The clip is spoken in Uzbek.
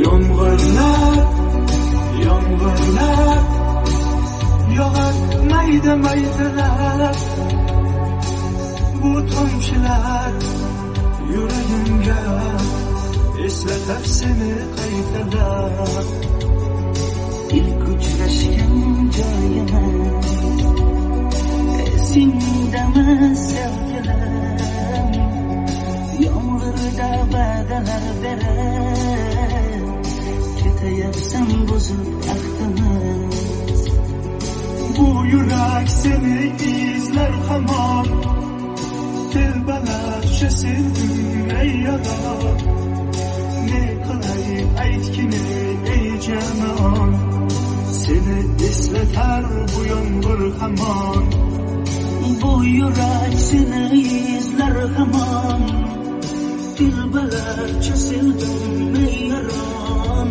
Yomg'irlar, yomg'irlar yog'ar mayda-maydalar. Bu tomchilar yuragimga eslatar seni qaytalar. İlk uçrashgan joyimiz esingdami sevgilim? Yomg'irda va'dalar berib ketayapsan buzib ahdimiz. Bu yurak seni izler hamon, telbalarcha sevdim ey yalan. Ne qilay aytgin ey canon, seni eslatar bu yomg'ir hamon. Bu yurak seni izler hamon, telbalarcha sevdim ey yalan.